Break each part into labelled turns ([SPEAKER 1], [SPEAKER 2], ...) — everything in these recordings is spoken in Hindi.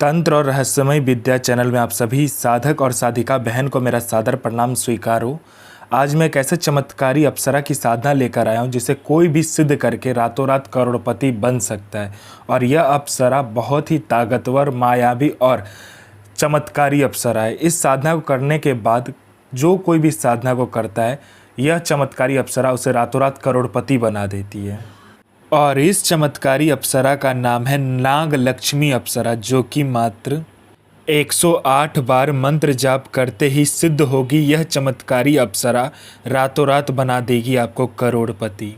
[SPEAKER 1] तंत्र और रहस्यमय विद्या चैनल में आप सभी साधक और साधिका बहन को मेरा सादर प्रणाम स्वीकार हो। आज मैं एक ऐसे चमत्कारी अप्सरा की साधना लेकर आया हूँ जिसे कोई भी सिद्ध करके रातों रात करोड़पति बन सकता है। और यह अप्सरा बहुत ही ताकतवर, मायावी और चमत्कारी अप्सरा है। इस साधना को करने के बाद जो कोई भी साधना को करता है, यह चमत्कारी अप्सरा उसे रातों रात करोड़पति बना देती है। और इस चमत्कारी अप्सरा का नाम है नाग लक्ष्मी अप्सरा, जो कि मात्र 108 बार मंत्र जाप करते ही सिद्ध होगी। यह चमत्कारी अप्सरा रातों रात बना देगी आपको करोड़पति।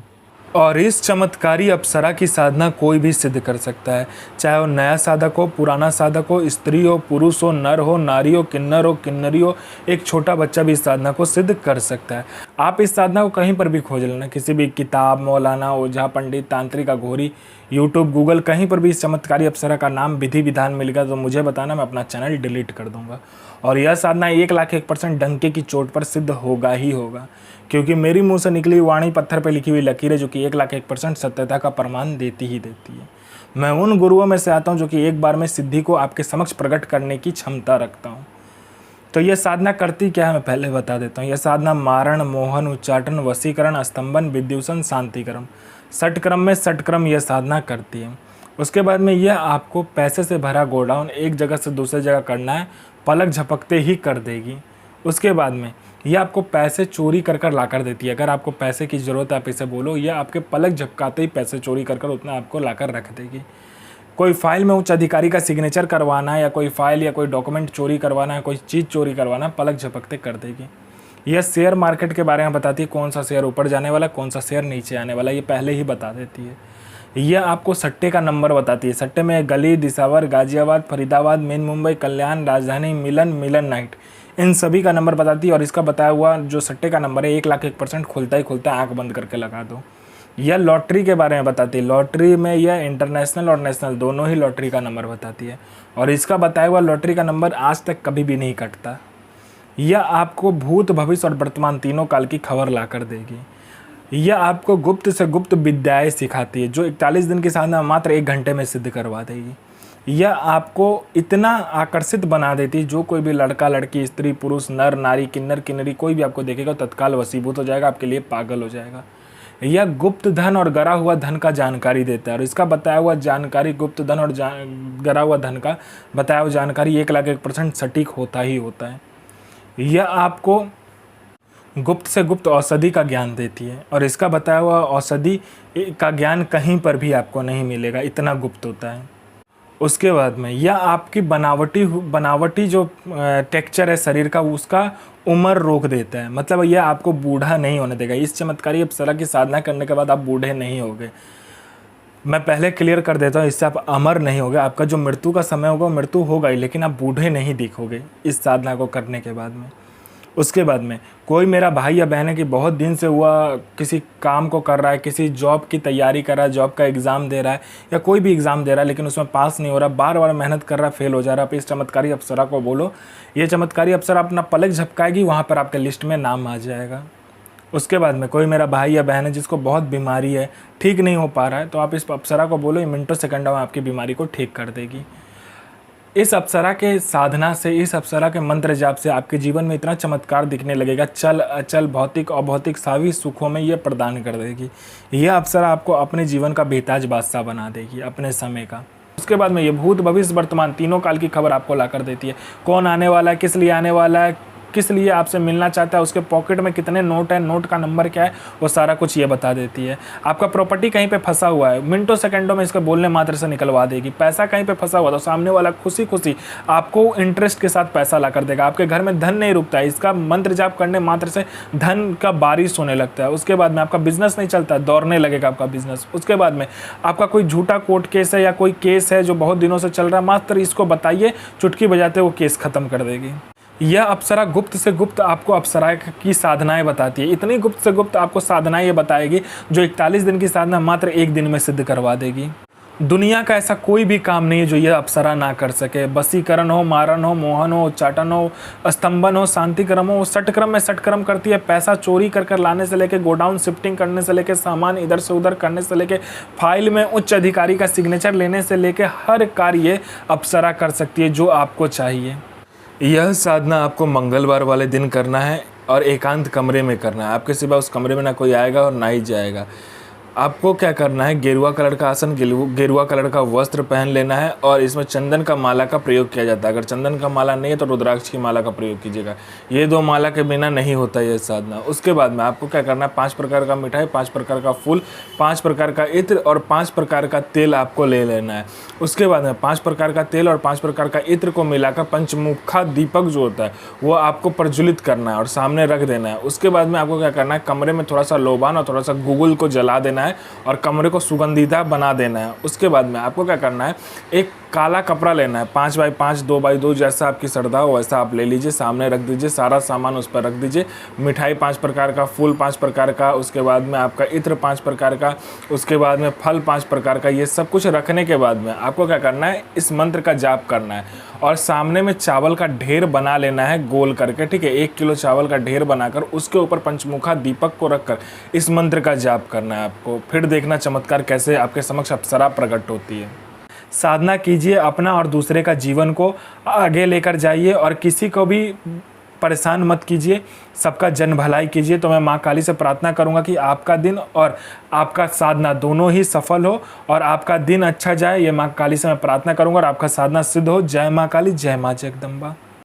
[SPEAKER 1] और इस चमत्कारी अप्सरा की साधना कोई भी सिद्ध कर सकता है, चाहे वो नया साधक हो, पुराना साधक हो, स्त्री हो, पुरुष हो, नर हो, नारी हो, किन्नर हो, किन्नरी हो, एक छोटा बच्चा भी इस साधना को सिद्ध कर सकता है। आप इस साधना को कहीं पर भी खोज लेना, किसी भी किताब, मौलाना, ओझा, पंडित, तांत्रिक, अघोरी, यूट्यूब, गूगल, कहीं पर भी इस चमत्कारी अप्सरा का नाम, विधि विधान मिलेगा तो मुझे बताना, मैं अपना चैनल डिलीट कर दूंगा। और यह साधना 1,01% डंके की चोट पर सिद्ध होगा ही होगा, क्योंकि मेरी मुंह से निकली वाणी पत्थर पर लिखी हुई लकीरें जो कि 1,01% सत्यता का प्रमाण देती ही देती है। मैं उन गुरुओं में से आता हूं जो कि एक बार में सिद्धि को आपके समक्ष प्रकट करने की क्षमता रखता हूं। तो यह साधना करती क्या है, मैं पहले बता देता हूँ। यह साधना मारण, मोहन, उच्चाटन, वशीकरण, स्तंभन, विद्युषण, शांतिक्रम, षटक्रम में षटक्रम यह साधना करती है। उसके बाद में यह आपको पैसे से भरा गोडाउन एक जगह से दूसरी जगह करना है, पलक झपकते ही कर देगी। उसके बाद में यह आपको पैसे चोरी कर कर ला कर देती है। अगर आपको पैसे की ज़रूरत है, आप इसे बोलो, यह आपके पलक झपकाते ही पैसे चोरी कर कर उतना आपको ला कर रख देगी। कोई फाइल में उच्च अधिकारी का सिग्नेचर करवाना है, या कोई फाइल या कोई डॉक्यूमेंट चोरी करवाना है, कोई चीज़ चोरी करवाना है, पलक झपकते कर देगी। यह शेयर मार्केट के बारे में बताती है, कौन सा शेयर ऊपर जाने वाला, कौन सा शेयर नीचे आने वाला, ये पहले ही बता देती है। यह आपको सट्टे का नंबर बताती है। सट्टे में गली, दिसावर, गाजियाबाद, फरीदाबाद, मेन मुंबई, कल्याण, राजधानी, मिलन, मिलन नाइट, इन सभी का नंबर बताती है। और इसका बताया हुआ जो सट्टे का नंबर है 1,01% खुलता ही खुलता है, आँख बंद करके लगा दो। यह लॉटरी के बारे में बताती है। लॉटरी में यह इंटरनेशनल और नेशनल दोनों ही लॉटरी का नंबर बताती है। और इसका बताया हुआ लॉटरी का नंबर आज तक कभी भी नहीं कटता। यह आपको भूत, भविष्य और वर्तमान तीनों काल की खबर ला कर देगी। यह आपको गुप्त से गुप्त विद्याएं सिखाती है, जो 41 दिन की साधना मात्र 1 घंटे में सिद्ध करवा देगी। यह आपको इतना आकर्षित बना देती है, जो कोई भी लड़का, लड़की, स्त्री, पुरुष, नर, नारी, किन्नर, किन्नरी कोई भी आपको देखेगा तत्काल वशीभूत हो जाएगा, आपके लिए पागल हो जाएगा। यह गुप्त धन और गरा हुआ धन का जानकारी देता है। और इसका बताया हुआ जानकारी, गुप्त धन और गरा हुआ धन का बताया हुआ जानकारी 1,01% सटीक होता ही होता है। यह आपको गुप्त से गुप्त औषधि का ज्ञान देती है। और इसका बताया हुआ औषधि का ज्ञान कहीं पर भी आपको नहीं मिलेगा, इतना गुप्त होता है। उसके बाद में यह आपकी बनावटी जो टेक्सचर है शरीर का, उसका उम्र रोक देता है। मतलब यह आपको बूढ़ा नहीं होने देगा। इस चमत्कारी अप्सरा की साधना करने के बाद आप बूढ़े नहीं होगे। मैं पहले क्लियर कर देता हूँ, इससे आप अमर नहीं होगे। आपका जो मृत्यु का समय होगा, मृत्यु होगा ही, लेकिन आप बूढ़े नहीं दिखोगे इस साधना को करने के बाद में। उसके बाद में कोई मेरा भाई या बहन है कि बहुत दिन से हुआ किसी काम को कर रहा है, किसी जॉब की तैयारी कर रहा है, जॉब का एग्ज़ाम दे रहा है या कोई भी एग्ज़ाम दे रहा है, लेकिन उसमें पास नहीं हो रहा, बार बार मेहनत कर रहा है, फेल हो जा रहा है। आप इस चमत्कारी अप्सरा को बोलो, ये चमत्कारी अप्सरा अपना पलक झपकाएगी, वहाँ पर आपके लिस्ट में नाम आ जाएगा। उसके बाद में कोई मेरा भाई या बहन है जिसको बहुत बीमारी है, ठीक नहीं हो पा रहा है, तो आप इस अप्सरा को बोलो, ये मिनटों सेकंडों में आपकी बीमारी को ठीक कर देगी। इस अप्सरा के साधना से, इस अप्सरा के मंत्र जाप से आपके जीवन में इतना चमत्कार दिखने लगेगा, चल अचल, भौतिक अभौतिक सभी सुखों में ये प्रदान कर देगी। यह अप्सरा आपको अपने जीवन का बेताज बादशाह बना देगी, अपने समय का। उसके बाद में ये भूत, भविष्य, वर्तमान तीनों काल की खबर आपको ला कर देती है। कौन आने वाला है, किस लिए आने वाला है, किस लिए आपसे मिलना चाहता है, उसके पॉकेट में कितने नोट है, नोट का नंबर क्या है, वो सारा कुछ ये बता देती है। आपका प्रॉपर्टी कहीं पे फंसा हुआ है, मिनटों सेकंडों में इसको बोलने मात्र से निकलवा देगी। पैसा कहीं पे फंसा हुआ तो सामने वाला खुशी खुशी आपको इंटरेस्ट के साथ पैसा ला कर देगा। आपके घर में धन नहीं रुकता है, इसका मंत्र जाप करने मात्र से धन का बारिश होने लगता है। उसके बाद में आपका बिजनेस नहीं चलता, दौड़ने लगेगा आपका बिजनेस। उसके बाद में आपका कोई झूठा कोर्ट केस है या कोई केस है जो बहुत दिनों से चल रहा है, मात्र इसको बताइए, चुटकी बजाते वो केस खत्म कर देगी। यह अप्सरा गुप्त से गुप्त आपको अप्सरा की साधनाएं बताती है। इतनी गुप्त से गुप्त आपको साधनाएं ये बताएगी जो 41 दिन की साधना मात्र 1 दिन में सिद्ध करवा देगी। दुनिया का ऐसा कोई भी काम नहीं है जो ये अप्सरा ना कर सके। वशीकरण हो, मारण हो, मोहन हो, उच्चाटन हो, स्तंभन हो, शांतिक्रम हो, षटक्रम में षटक्रम करती है। पैसा चोरी कर कर लाने से लेके गोडाउन शिफ्टिंग करने से लेके सामान इधर से उधर करने से लेके फाइल में उच्च अधिकारी का सिग्नेचर लेने से लेके हर कार्य अप्सरा कर सकती है जो आपको चाहिए। यह साधना आपको मंगलवार वाले दिन करना है और एकांत कमरे में करना है। आपके सिवा उस कमरे में ना कोई आएगा और ना ही जाएगा। आपको क्या करना है, गेरुआ कलर का आसन, गेरुआ कलर का वस्त्र पहन लेना है और इसमें चंदन का माला का प्रयोग किया जाता है। अगर चंदन का माला नहीं है तो रुद्राक्ष की माला का प्रयोग कीजिएगा। ये 2 माला के बिना नहीं होता यह साधना। उसके बाद में आपको क्या करना है, 5 प्रकार का मिठाई, 5 प्रकार का फूल, 5 प्रकार का इत्र और 5 प्रकार का तेल आपको ले लेना है। उसके बाद में 5 प्रकार का तेल और 5 प्रकार का इत्र को मिलाकर पंचमुखा दीपक जो होता है वो आपको प्रज्वलित करना है और सामने रख देना है। उसके बाद में आपको क्या करना है, कमरे में थोड़ा सा लोबान और थोड़ा सा गूगल को जला देना है और कमरे को सुगंधिता बना देना है। उसके बाद में आपको क्या करना है, एक काला कपड़ा लेना है, 5 बाई 5, 2 बाई 2, जैसा आपकी श्रद्धा हो वैसा आप ले लीजिए। सामने रख दीजिए, सारा सामान उस पर रख दीजिए। मिठाई 5 प्रकार का, फूल 5 प्रकार का, उसके बाद में आपका इत्र 5 प्रकार का, उसके बाद में फल 5 प्रकार का। ये सब कुछ रखने के बाद में आपको क्या करना है, इस मंत्र का जाप करना है और सामने में चावल का ढेर बना लेना है गोल करके, ठीक है। 1 किलो चावल का ढेर बनाकर उसके ऊपर पंचमुखा दीपक को रखकर इस मंत्र का जाप करना है आपको। फिर देखना चमत्कार कैसे आपके समक्ष अप्सरा प्रकट होती है। साधना कीजिए, अपना और दूसरे का जीवन को आगे लेकर जाइए और किसी को भी परेशान मत कीजिए, सबका जन भलाई कीजिए। तो मैं माँ काली से प्रार्थना करूँगा कि आपका दिन और आपका साधना दोनों ही सफल हो और आपका दिन अच्छा जाए। ये माँ काली से मैं प्रार्थना करूँगा और आपका साधना सिद्ध हो। जय माँ काली, जय माँ जगदम्बा।